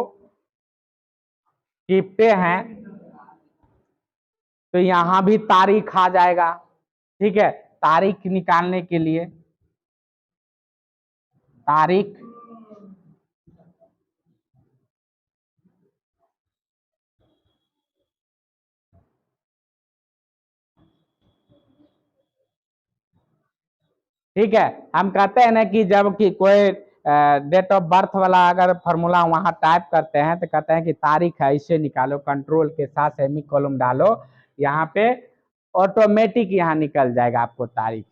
Speaker 1: टिपते हैं तो यहां भी तारीख आ जाएगा। ठीक है, तारीख निकालने के लिए, तारीख, ठीक है, हम कहते हैं ना कि जब कि कोई डेट ऑफ बर्थ वाला अगर फॉर्मूला वहां टाइप करते हैं तो कहते हैं कि तारीख है, इससे निकालो, कंट्रोल के साथ सेमी कॉलम डालो, यहाँ पे ऑटोमेटिक यहाँ निकल जाएगा आपको तारीख।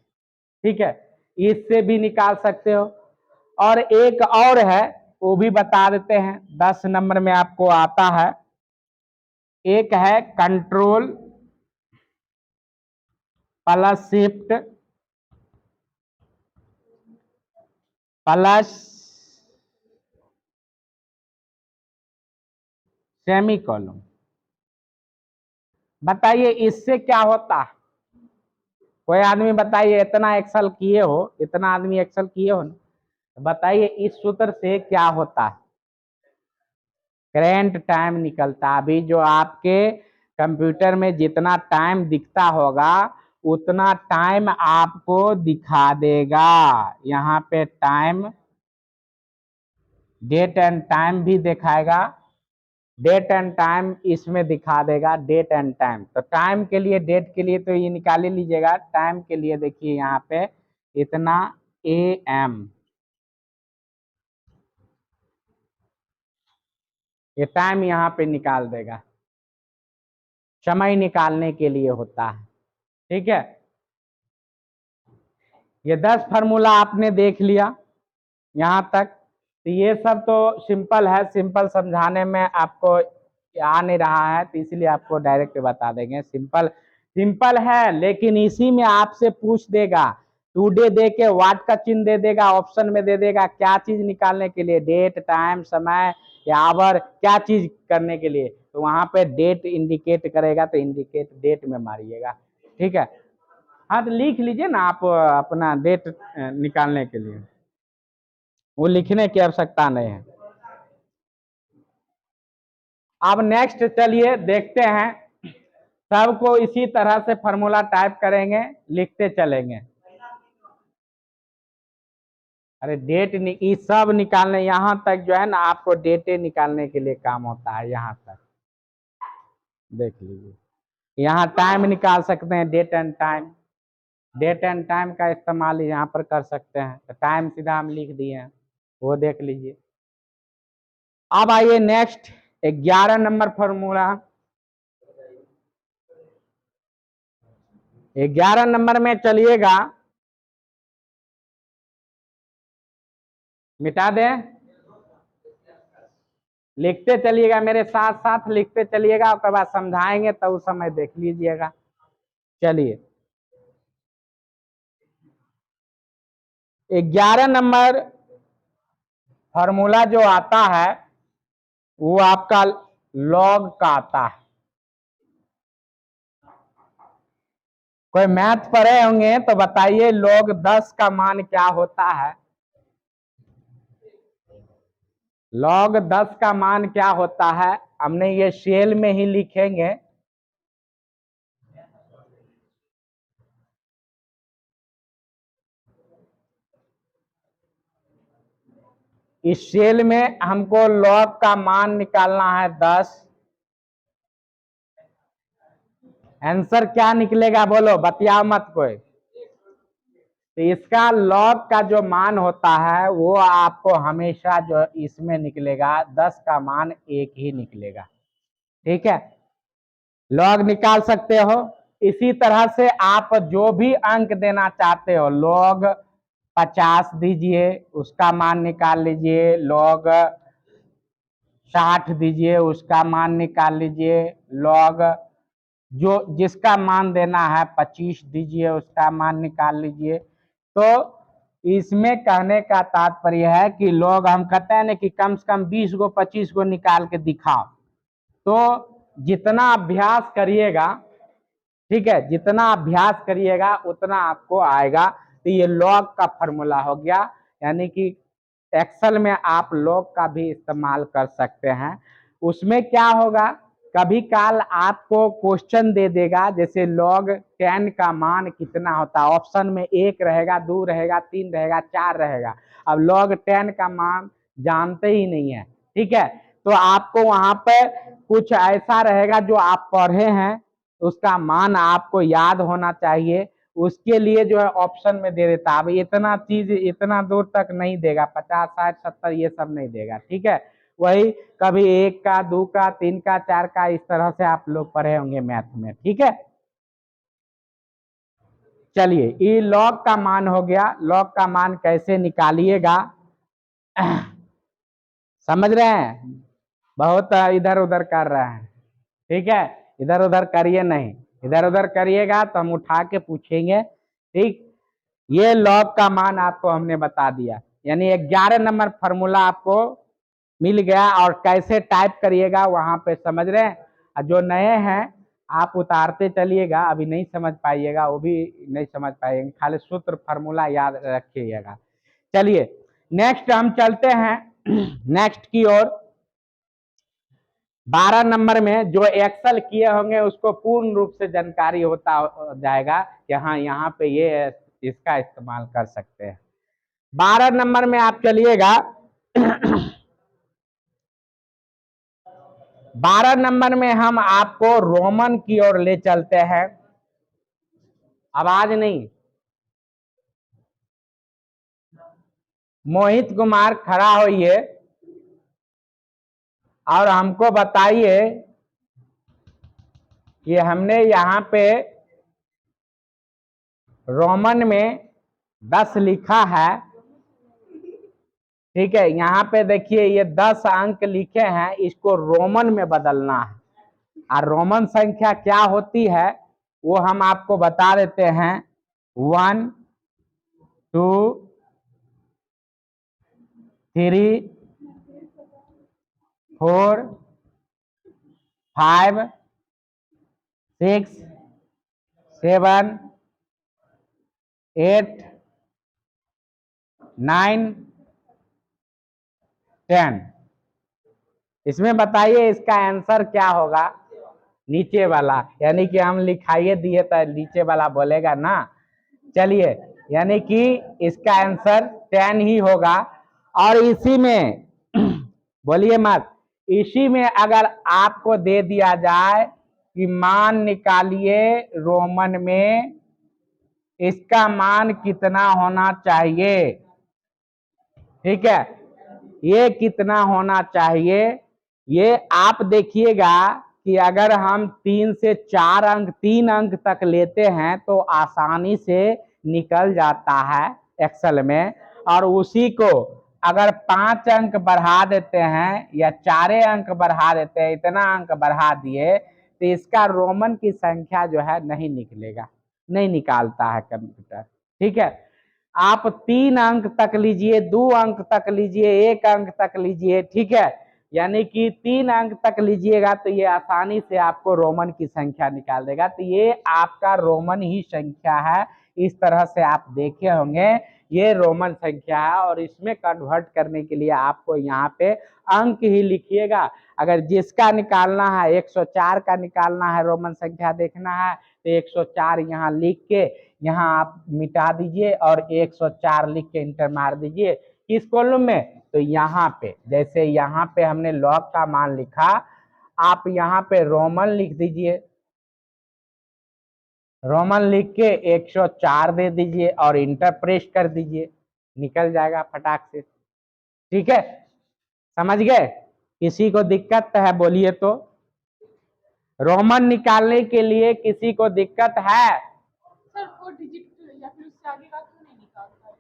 Speaker 1: ठीक है, इससे भी निकाल सकते हो। और एक और है, वो भी बता देते हैं, 10 नंबर में आपको आता है, एक है control plus shift plus semicolon. बताइए इससे क्या होता है? कोई आदमी बताइए, इतना एक्सेल किए हो, इतना आदमी एक्सेल किए हो ना, बताइए इस सूत्र से क्या होता है? करेंट टाइम निकलता। अभी जो आपके कंप्यूटर में जितना टाइम दिखता होगा उतना टाइम आपको दिखा देगा। यहाँ पे टाइम, डेट एंड टाइम भी दिखाएगा, डेट एंड टाइम इसमें दिखा देगा, डेट एंड टाइम। तो टाइम के लिए, डेट के लिए तो ये निकाल ही लीजिएगा। टाइम के लिए देखिए यहाँ पे इतना AM, ये टाइम यहाँ पे निकाल देगा, समय निकालने के लिए होता है। ठीक है, ये 10 फार्मूला आपने देख लिया यहाँ तक। तो ये सब तो सिंपल है, सिंपल समझाने में आपको आ नहीं रहा है तो इसलिए आपको डायरेक्ट बता देंगे। सिंपल सिंपल है, लेकिन इसी में आपसे पूछ देगा, टुडे दे के वाट का चिन्ह दे देगा, ऑप्शन में दे देगा क्या चीज निकालने के लिए, डेट, टाइम, समय या आवर, क्या चीज करने के लिए। तो वहां पे डेट इंडिकेट करेगा तो इंडिकेट डेट में मारिएगा। ठीक है, हाँ तो लिख लीजिए ना आप अपना डेट निकालने के लिए, वो लिखने की आवश्यकता नहीं है। अब नेक्स्ट चलिए देखते हैं, सबको इसी तरह से फॉर्मूला टाइप करेंगे, लिखते चलेंगे। अरे डेट ये सब निकालने, यहाँ तक जो है ना आपको डेटे निकालने के लिए काम होता है। यहाँ तक देख लीजिए, यहाँ टाइम निकाल सकते हैं, date and time, date and time का इस्तेमाल यहाँ पर कर सकते हैं। तो टाइम सीधा हम लिख दिए हैं, वो देख लीजिए। अब आइए नेक्स्ट 11 नंबर फॉर्मूला। 11 नंबर में चलिएगा, मिटा दें, लिखते चलिएगा, मेरे साथ साथ लिखते चलिएगा, उसके बाद समझाएंगे तो उस समय देख लीजिएगा। चलिए 11 नंबर फॉर्मूला जो आता है वो आपका लॉग का आता है। कोई मैथ पढ़े होंगे तो बताइए लॉग 10 का मान क्या होता है? लॉग 10 का मान क्या होता है? हमने ये सेल में ही लिखेंगे। इस सेल में हमको लॉग का मान निकालना है 10। आंसर क्या निकलेगा बोलो, बतियाओ मत कोई। तो इसका लॉग का जो मान होता है वो आपको हमेशा जो इसमें निकलेगा 10 का मान 1 ही निकलेगा। ठीक है, लॉग निकाल सकते हो। इसी तरह से आप जो भी अंक देना चाहते हो, लॉग 50 दीजिए, उसका मान निकाल लीजिए, लॉग 60 दीजिए, उसका मान निकाल लीजिए, लॉग जो जिसका मान देना है 25 दीजिए, उसका मान निकाल लीजिए। तो इसमें कहने का तात्पर्य है कि लोग, हम कहते हैं ना कि कम से कम 20 गो 25 गो निकाल के दिखाओ। तो जितना अभ्यास करिएगा, ठीक है, जितना अभ्यास करिएगा उतना आपको आएगा। तो ये लॉग का फॉर्मूला हो गया, यानी कि एक्सेल में आप लॉग का भी इस्तेमाल कर सकते हैं। उसमें क्या होगा, कभी काल आपको क्वेश्चन दे देगा, जैसे लॉग 10 का मान कितना होता है, ऑप्शन में 1 रहेगा, 2 रहेगा, 3 रहेगा, 4 रहेगा। अब लॉग 10 का मान जानते ही नहीं है, ठीक है, तो आपको वहां पर कुछ ऐसा रहेगा जो आप पढ़े हैं, उसका मान आपको याद होना चाहिए। उसके लिए जो है ऑप्शन में दे देता है। अब इतना चीज इतना दूर तक नहीं देगा, 50, 60, 70 ये सब नहीं देगा। ठीक है, वही कभी 1 का, 2 का, 3 का, 4 का, इस तरह से आप लोग पढ़े होंगे मैथ में। ठीक है, चलिए ये लॉग का मान हो गया। लॉग का मान कैसे निकालिएगा समझ रहे हैं? बहुत इधर उधर कर रहे हैं, ठीक है, इधर उधर करिए नहीं, इधर उधर करिएगा तो हम उठा के पूछेंगे। ठीक, ये लॉग का मान आपको हमने बता दिया। यानी 11 नंबर फॉर्मूला आपको मिल गया। और कैसे टाइप करिएगा वहां पे समझ रहे हैं। जो नए हैं आप उतारते चलिएगा, अभी नहीं समझ पाइएगा, वो भी नहीं समझ पाएंगे, खाली सूत्र फॉर्मूला याद रखिएगा। चलिए नेक्स्ट हम चलते हैं नेक्स्ट की ओर। 12 नंबर में जो एक्सेल किए होंगे उसको पूर्ण रूप से जानकारी होता जाएगा कि हाँ यहाँ पे ये इसका इस्तेमाल कर सकते हैं। 12 नंबर में आप चलिएगा 12 नंबर में हम आपको रोमन की ओर ले चलते हैं। आवाज नहीं, मोहित कुमार खड़ा होइए और हमको बताइए कि हमने यहाँ पे रोमन में 10 लिखा है, ठीक है। यहाँ पे देखिए ये 10 अंक लिखे हैं, इसको रोमन में बदलना है। और रोमन संख्या क्या होती है वो हम आपको बता देते हैं। 1 2 3 4 5 6 7 8 9 10। इसमें बताइए इसका आंसर क्या होगा। नीचे वाला, यानी कि हम लिखाइए दिए तो नीचे वाला बोलेगा ना। चलिए यानी कि इसका आंसर 10 ही होगा। और इसी में बोलिए मत, इसी में अगर आपको दे दिया जाए कि मान निकालिए रोमन में इसका मान कितना होना चाहिए, ठीक है, ये कितना होना चाहिए, ये आप देखिएगा कि अगर हम 3 से 4 अंक 3 अंक तक लेते हैं तो आसानी से निकल जाता है एक्सेल में। और उसी को अगर 5 अंक बढ़ा देते हैं या 4 अंक बढ़ा देते हैं, इतना अंक बढ़ा दिए तो इसका रोमन की संख्या जो है नहीं निकलेगा, नहीं निकालता है कंप्यूटर, ठीक है। आप 3 अंक तक लीजिए, 2 अंक तक लीजिए, 1 अंक तक लीजिए, ठीक है। यानी कि 3 अंक तक लीजिएगा तो ये आसानी से आपको रोमन की संख्या निकाल देगा। तो ये आपका रोमन ही संख्या है। इस तरह से आप देखे होंगे ये रोमन संख्या है। और इसमें कन्वर्ट करने के लिए आपको यहाँ पे अंक ही लिखिएगा। अगर जिसका निकालना है 104 का निकालना है, रोमन संख्या देखना है, तो 104 यहाँ लिख के यहाँ आप मिटा दीजिए और 104 लिख के इंटर मार दीजिए। किस कॉलम में, तो यहाँ पे, जैसे यहाँ पे हमने लॉग का मान लिखा, आप यहाँ पे रोमन लिख दीजिए, रोमन लिख के 104 दे दीजिए और इंटर प्रेस कर दीजिए, निकल जाएगा फटाक से, ठीक है। समझ गए। किसी को दिक्कत है बोलिए तो। रोमन निकालने के लिए किसी को दिक्कत है? सर 4 डिजिट या फिर उससे आगे का क्यों नहीं निकालता?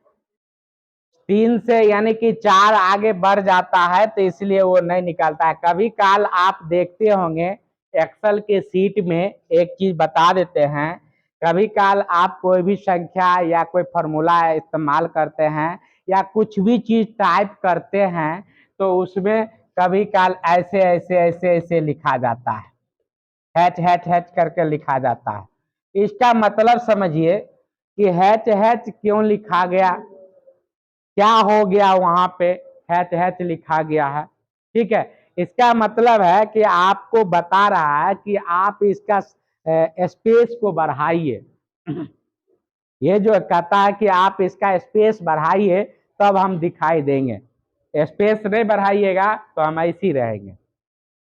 Speaker 1: 3 से यानी कि 4 आगे बढ़ जाता है तो इसलिए वो नहीं निकालता है। कभी काल आप देखते होंगे एक्सेल के सीट में एक चीज बता देते हैं, कभी काल आप कोई भी संख्या या कोई फॉर्मूला इस्तेमाल करते हैं या कुछ भी चीज टाइप करते हैं तो उसमें कभी काल ऐसे ऐसे ऐसे ऐसे लिखा जाता है, हैच हैच हैच करके लिखा जाता है। इसका मतलब समझिए कि हैच हैच क्यों लिखा गया, क्या हो गया वहां पे हैच हैच लिखा गया है, ठीक है। इसका मतलब है कि आपको बता रहा है कि आप इसका स्पेस को बढ़ाइए। ये जो कहता है कि आप इसका स्पेस बढ़ाइए तब हम दिखाई देंगे, स्पेस नहीं बढ़ाइएगा तो हम ऐसे ही रहेंगे,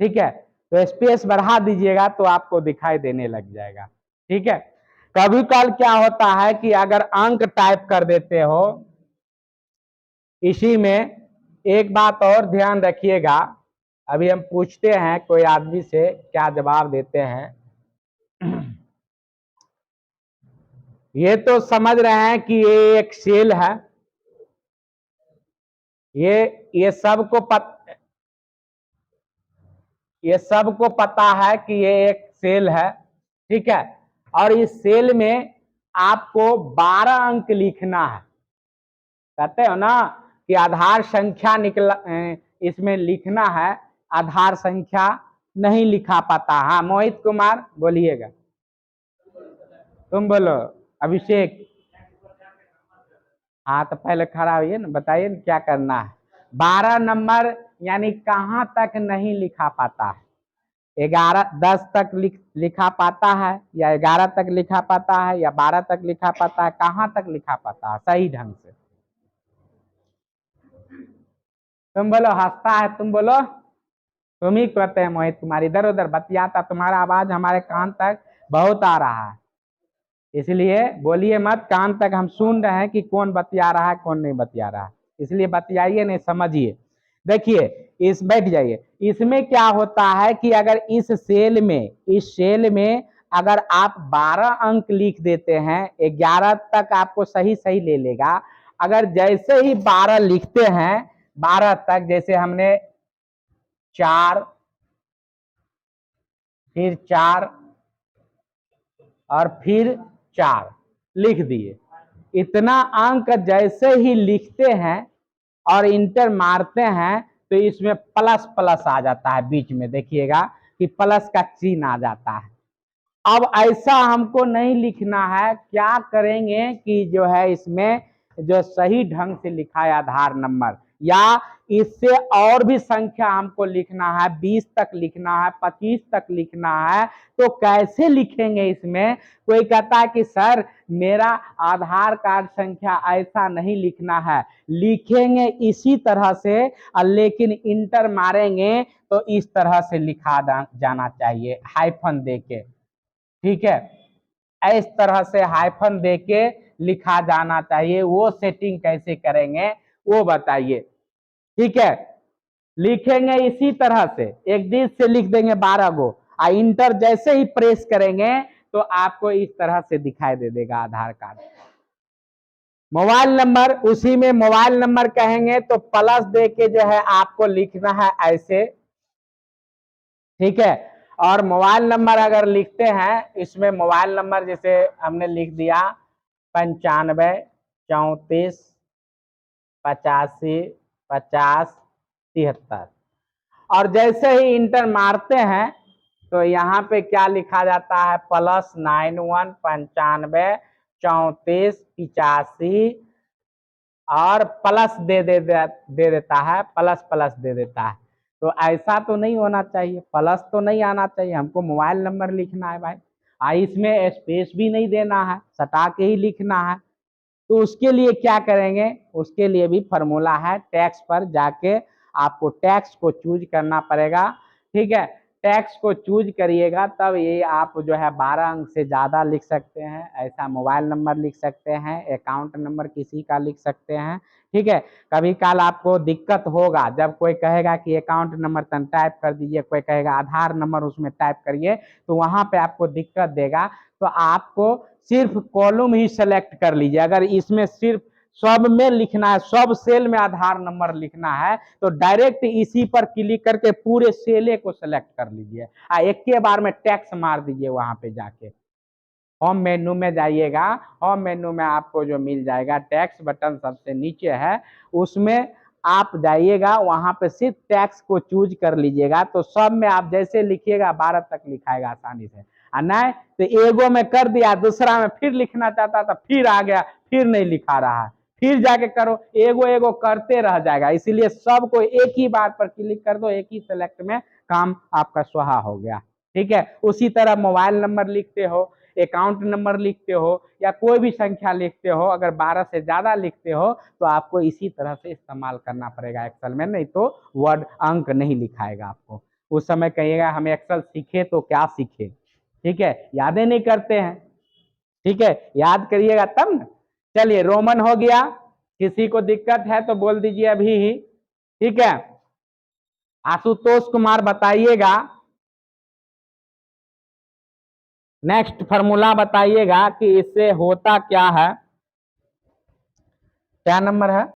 Speaker 1: ठीक है। तो स्पेस बढ़ा दीजिएगा तो आपको दिखाई देने लग जाएगा, ठीक है। कभी कल क्या होता है कि अगर अंक टाइप कर देते हो, इसी में एक बात और ध्यान रखिएगा, अभी हम पूछते हैं कोई आदमी से क्या जवाब देते हैं। ये तो समझ रहे हैं कि ये एक सेल है, ये सबको पता है कि ये एक सेल है, ठीक है। और इस सेल में आपको 12 अंक लिखना है, कहते हो ना कि आधार संख्या निकला इसमें लिखना है, आधार संख्या नहीं लिखा पाता। हाँ मोहित कुमार बोलिएगा, तुम बोलो। अभिषेक, हाँ तो पहले खड़ा होइए ना, बताइए ना क्या करना है। 12 नंबर यानी कहाँ तक नहीं लिखा पाता है? 11 10 तक लिखा पाता है, या 11 तक लिखा पाता है, या 12 तक लिखा पाता है, कहाँ तक लिखा पाता है सही ढंग से? तुम बोलो, हंसता है, तुम बोलो। तुम ही कहते हैं मोहित कुमार, इधर उधर बतियाता, तुम्हारा आवाज हमारे कान तक बहुत आ रहा है, इसलिए बोलिए मत। कान तक हम सुन रहे हैं कि कौन बतिया रहा है कौन नहीं बतिया रहा है, इसलिए बतियाइए नहीं, समझिए। देखिए, इस बैठ जाइए। इसमें क्या होता है कि अगर इस सेल में अगर आप 12 अंक लिख देते हैं, 11 तक आपको सही सही ले लेगा। अगर जैसे ही 12 लिखते हैं, 12 तक, जैसे हमने 4 फिर 4 और फिर 4 लिख दिए, इतना अंक जैसे ही लिखते हैं और इंटर मारते हैं तो इसमें प्लस प्लस आ जाता है बीच में, देखिएगा कि प्लस का चिन्ह आ जाता है। अब ऐसा हमको नहीं लिखना है, क्या करेंगे कि जो है इसमें जो सही ढंग से लिखा है आधार नंबर, या इससे और भी संख्या हमको लिखना है, 20 तक लिखना है, 25 तक लिखना है, तो कैसे लिखेंगे इसमें? कोई कहता है कि सर मेरा आधार कार्ड संख्या ऐसा नहीं लिखना है, लिखेंगे इसी तरह से, लेकिन इंटर मारेंगे तो इस तरह से लिखा जाना चाहिए, हाइफन देके। ठीक है, इस तरह से हाइफन देके लिखा जाना चाहिए। वो सेटिंग कैसे करेंगे वो बताइए। ठीक है, लिखेंगे इसी तरह से, एक दिस से लिख देंगे 12 गो, और इंटर जैसे ही प्रेस करेंगे तो आपको इस तरह से दिखाई दे देगा आधार कार्ड। मोबाइल नंबर, उसी में मोबाइल नंबर कहेंगे तो प्लस दे के जो है आपको लिखना है ऐसे। ठीक है, और मोबाइल नंबर अगर लिखते हैं, इसमें मोबाइल नंबर जैसे हमने लिख दिया 95 34 85 50 73, और जैसे ही इंटर मारते हैं तो यहाँ पे क्या लिखा जाता है? +91 95 34 85, और प्लस दे देता है, प्लस प्लस दे देता है। तो ऐसा तो नहीं होना चाहिए, प्लस तो नहीं आना चाहिए, हमको मोबाइल नंबर लिखना है भाई। इसमें स्पेस भी नहीं देना है, सटा के ही लिखना है। तो उसके लिए क्या करेंगे? उसके लिए भी फॉर्मूला है, टैक्स पर जाके आपको टैक्स को चूज करना पड़ेगा। ठीक है, टैक्स को चूज करिएगा तब ये आप जो है 12 अंक से ज़्यादा लिख सकते हैं, ऐसा मोबाइल नंबर लिख सकते हैं, अकाउंट नंबर किसी का लिख सकते हैं। ठीक है, कभी काल आपको दिक्कत होगा, जब कोई कहेगा कि अकाउंट नंबर तन टाइप कर दीजिए, कोई कहेगा आधार नंबर उसमें टाइप करिए, तो वहाँ पे आपको दिक्कत देगा। तो आपको सिर्फ कॉलम ही सेलेक्ट कर लीजिए। अगर इसमें सिर्फ सब में लिखना है, सब सेल में आधार नंबर लिखना है, तो डायरेक्ट इसी पर क्लिक करके पूरे सेले को सेलेक्ट कर लीजिए, एक के बार में टैक्स मार दीजिए। वहां पे जाके होम मेन्यू में जाइएगा, होम मेन्यू में आपको जो मिल जाएगा टैक्स बटन सबसे नीचे है, उसमें आप जाइएगा, वहां पे सिर्फ टैक्स को चूज कर लीजिएगा। तो सब में आप जैसे लिखिएगा 12 तक लिखाएगा आसानी से। नहीं तो एगो में कर दिया, दूसरा में फिर लिखना चाहता था, फिर आ गया, फिर नहीं लिखा रहा है, फिर जाके करो, एगो एगो करते रह जाएगा। इसीलिए सबको एक ही बार पर क्लिक कर दो, एक ही सेलेक्ट में काम आपका स्वाहा हो गया। ठीक है, उसी तरह मोबाइल नंबर लिखते हो, अकाउंट नंबर लिखते हो, या कोई भी संख्या लिखते हो, अगर 12 से ज्यादा लिखते हो तो आपको इसी तरह से इस्तेमाल करना पड़ेगा एक्सेल में, नहीं तो वर्ड अंक नहीं लिखाएगा आपको। उस समय कहिएगा हम एक्सेल सीखे तो क्या सीखे। ठीक है, यादें नहीं करते हैं। ठीक है, याद करिएगा तब ना। चलिए, रोमन हो गया, किसी को दिक्कत है तो बोल दीजिए अभी ही। ठीक है, आशुतोष कुमार बताइएगा, नेक्स्ट फॉर्मूला बताइएगा कि इससे होता क्या है। क्या नंबर है?